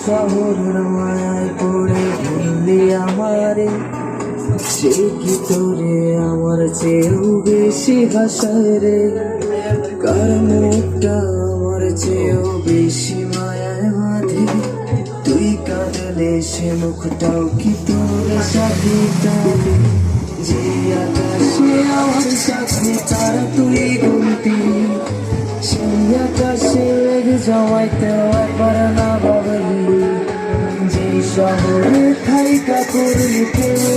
শহরের মায়ায় পড়ে ভুললি আমারে, সে কি তোরে আমার চেয়েও বেশি ভাষায় রে, কার মুখটা আমার চেয়েও বেশি মায়ায় বাঁধে, তুই কাঁদলে সে মুখটাও কি তোর সাথে কাঁদে, যে আকাশে আমার সাথে তারা তুই গুনতি, সেই আকাশে মেঘ জমাইতে একবার না ভাবলি, যে শহরে থাইকা করলি কেউ